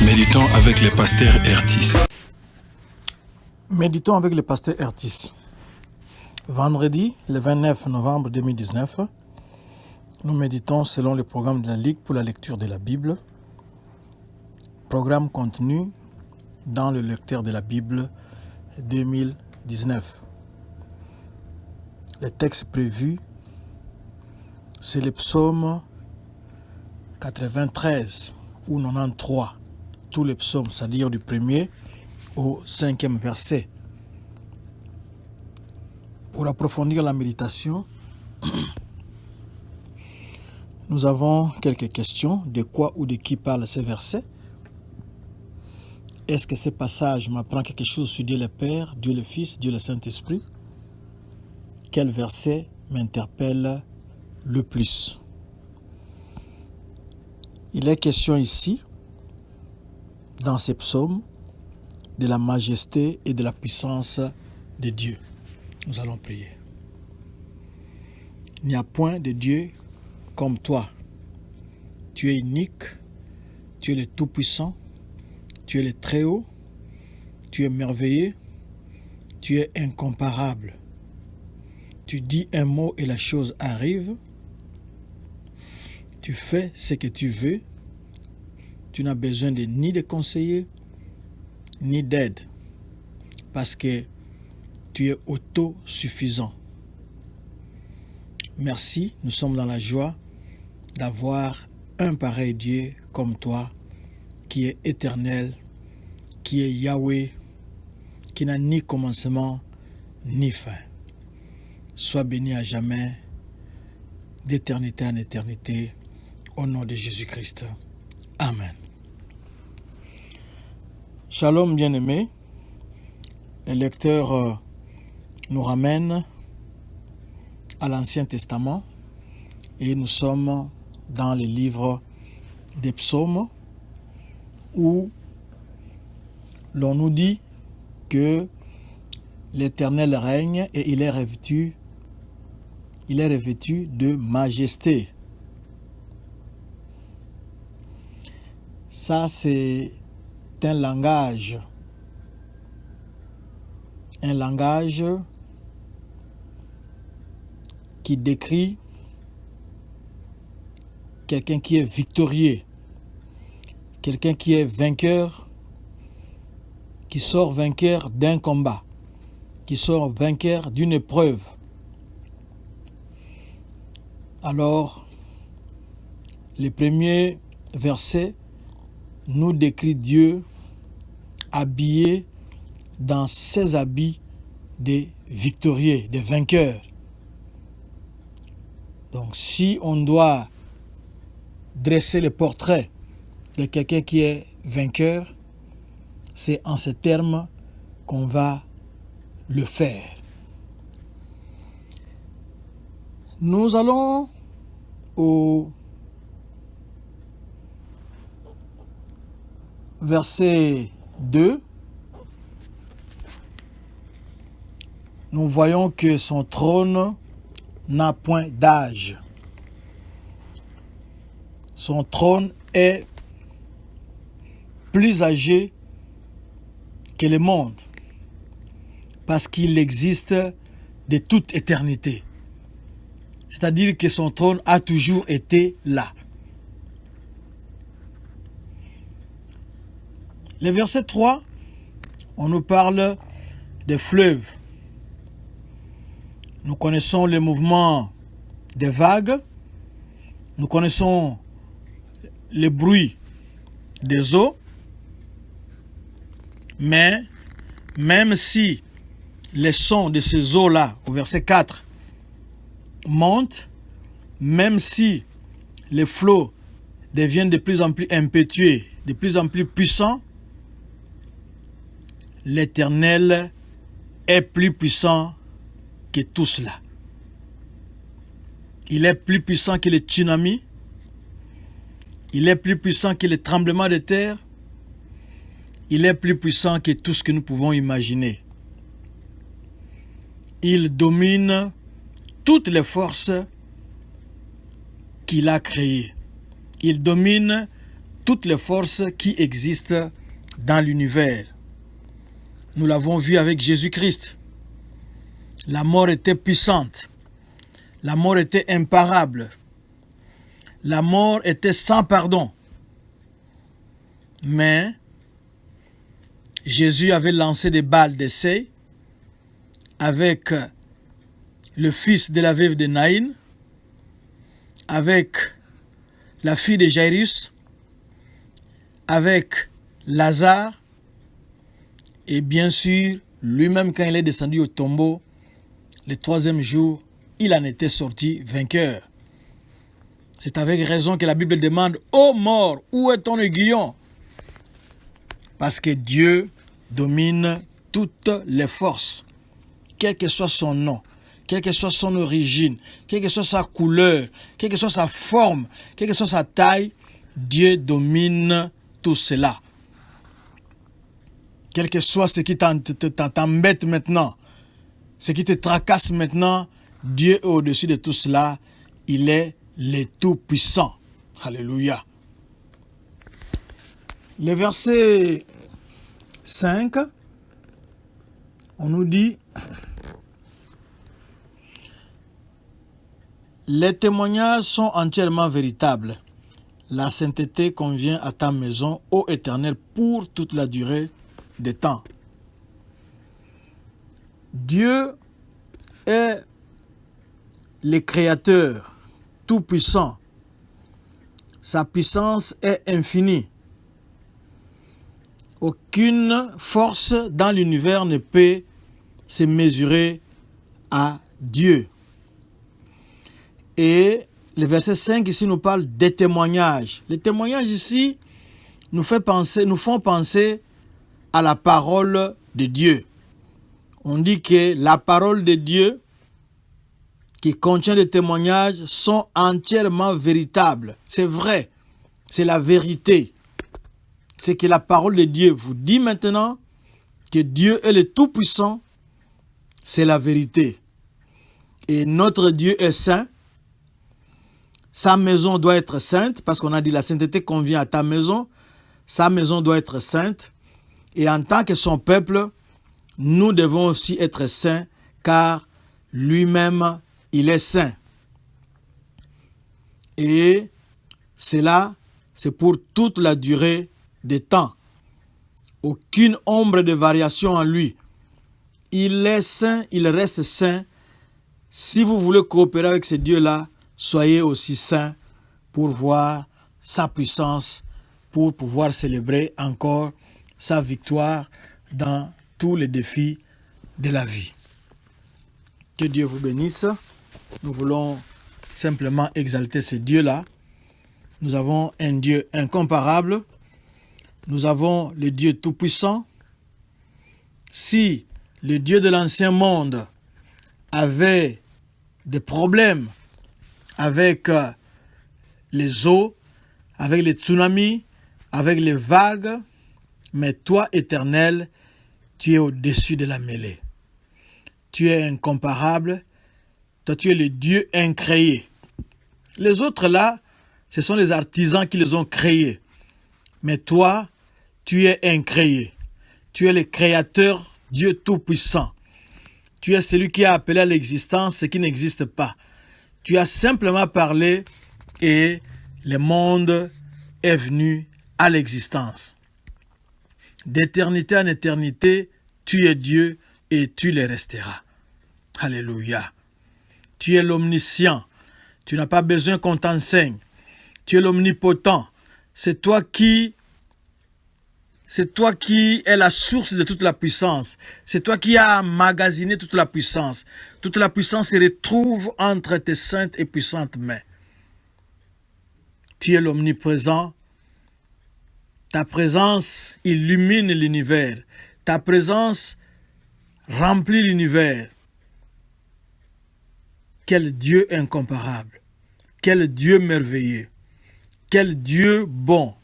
Méditons avec le pasteur Ertis. Méditons avec le pasteur Ertis. Vendredi, le 29 novembre 2019, nous méditons selon le programme de la Ligue pour la lecture de la Bible. Programme contenu dans le lecteur de la Bible 2019. Le texte prévu, c'est le psaume 93 ou 93. Tous les psaumes, c'est-à-dire du 1er au 5e verset. Pour approfondir la méditation, nous avons quelques questions. De quoi ou de qui parlent ces versets? Est-ce que ce passage m'apprend quelque chose sur Dieu le Père, Dieu le Fils, Dieu le Saint-Esprit? Quel verset m'interpelle le plus? Il est question ici, dans ces psaumes, de la majesté et de la puissance de Dieu. Nous allons prier. Il n'y a point de Dieu comme toi. Tu es unique, tu es le Tout-Puissant, tu es le Très-Haut, tu es merveilleux, tu es incomparable. Tu dis un mot et la chose arrive. Tu fais ce que tu veux. Tu n'as besoin de ni de conseillers, ni d'aide, parce que tu es autosuffisant. Merci, nous sommes dans la joie d'avoir un pareil Dieu comme toi, qui est éternel, qui est Yahweh, qui n'a ni commencement, ni fin. Sois béni à jamais, d'éternité en éternité, au nom de Jésus-Christ. Amen. Shalom bien-aimés, le lecteur nous ramène à l'Ancien Testament et nous sommes dans le livre des psaumes où l'on nous dit que l'Éternel règne et il est revêtu de majesté. Ça, c'est un langage qui décrit quelqu'un qui est victorieux, quelqu'un qui est vainqueur, qui sort vainqueur d'un combat, qui sort vainqueur d'une épreuve. Alors, le premier verset nous décrit Dieu habillé dans ses habits de victorieux, de vainqueurs. Donc si on doit dresser le portrait de quelqu'un qui est vainqueur, c'est en ces termes qu'on va le faire. Nous allons au verset 2, nous voyons que son trône n'a point d'âge. Son trône est plus âgé que le monde, parce qu'il existe de toute éternité. C'est-à-dire que son trône a toujours été là. Le verset 3, on nous parle des fleuves. Nous connaissons le mouvement des vagues. Nous connaissons le bruit des eaux. Mais même si les sons de ces eaux-là, au verset 4, montent, même si les flots deviennent de plus en plus impétueux, de plus en plus puissants, l'Éternel est plus puissant que tout cela. Il est plus puissant que les tsunamis. Il est plus puissant que les tremblements de terre. Il est plus puissant que tout ce que nous pouvons imaginer. Il domine toutes les forces qu'il a créées. Il domine toutes les forces qui existent dans l'univers. Nous l'avons vu avec Jésus-Christ. La mort était puissante. La mort était imparable. La mort était sans pardon. Mais Jésus avait lancé des balles d'essai avec le fils de la veuve de Naïn, avec la fille de Jairus, avec Lazare, et bien sûr, lui-même quand il est descendu au tombeau, le troisième jour, il en était sorti vainqueur. C'est avec raison que la Bible demande « Ô mort, où est ton aiguillon ?» Parce que Dieu domine toutes les forces, quel que soit son nom, quelle que soit son origine, quelle que soit sa couleur, quelle que soit sa forme, quelle que soit sa taille, Dieu domine tout cela. Quel que soit ce qui t'embête maintenant, ce qui te tracasse maintenant, Dieu est au-dessus de tout cela. Il est le Tout-Puissant. Alléluia. Le verset 5, on nous dit « Les témoignages sont entièrement véritables. La sainteté convient à ta maison, ô Éternel, pour toute la durée des temps. » Dieu est le Créateur tout-puissant. Sa puissance est infinie. Aucune force dans l'univers ne peut se mesurer à Dieu. Et le verset 5 ici nous parle des témoignages. Les témoignages ici nous font penser à la parole de Dieu. On dit que la parole de Dieu qui contient des témoignages sont entièrement véritables. C'est vrai, c'est la vérité. C'est que la parole de Dieu vous dit maintenant que Dieu est le Tout-Puissant, c'est la vérité. Et notre Dieu est saint. Sa maison doit être sainte, parce qu'on a dit la sainteté convient à ta maison. Sa maison doit être sainte. Et en tant que son peuple, nous devons aussi être saints, car lui-même, il est saint. Et cela, c'est pour toute la durée des temps. Aucune ombre de variation en lui. Il est saint, il reste saint. Si vous voulez coopérer avec ce Dieu-là, soyez aussi saints pour voir sa puissance, pour pouvoir célébrer encore sa victoire dans tous les défis de la vie. Que Dieu vous bénisse. Nous voulons simplement exalter ce Dieu-là. Nous avons un Dieu incomparable. Nous avons le Dieu tout-puissant. Si le Dieu de l'ancien monde avait des problèmes avec les eaux, avec les tsunamis, avec les vagues, mais toi, Éternel, tu es au-dessus de la mêlée. Tu es incomparable. Toi, tu es le Dieu incréé. Les autres là, ce sont les artisans qui les ont créés. Mais toi, tu es incréé. Tu es le Créateur, Dieu Tout-Puissant. Tu es celui qui a appelé à l'existence ce qui n'existe pas. Tu as simplement parlé et le monde est venu à l'existence. D'éternité en éternité, tu es Dieu et tu le resteras. Alléluia. Tu es l'omniscient. Tu n'as pas besoin qu'on t'enseigne. Tu es l'omnipotent. C'est toi qui es la source de toute la puissance. C'est toi qui as emmagasiné toute la puissance. Toute la puissance se retrouve entre tes saintes et puissantes mains. Tu es l'omniprésent. Ta présence illumine l'univers. Ta présence remplit l'univers. Quel Dieu incomparable. Quel Dieu merveilleux. Quel Dieu bon.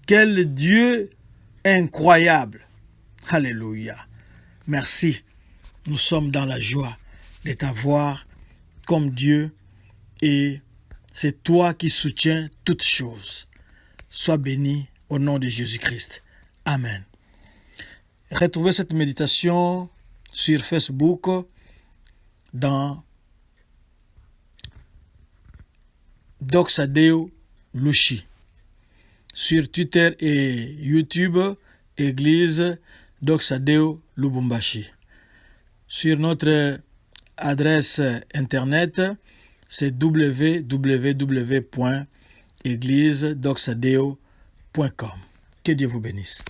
Quel Dieu incroyable. Alléluia. Merci. Nous sommes dans la joie de t'avoir comme Dieu et c'est toi qui soutiens toutes choses. Sois béni au nom de Jésus-Christ. Amen. Retrouvez cette méditation sur Facebook dans Doxadeo Lushi. Sur Twitter et YouTube, Église Doxadeo Lubumbashi. Sur notre adresse internet, c'est www.églisedoxadeo.com. Que Dieu vous bénisse.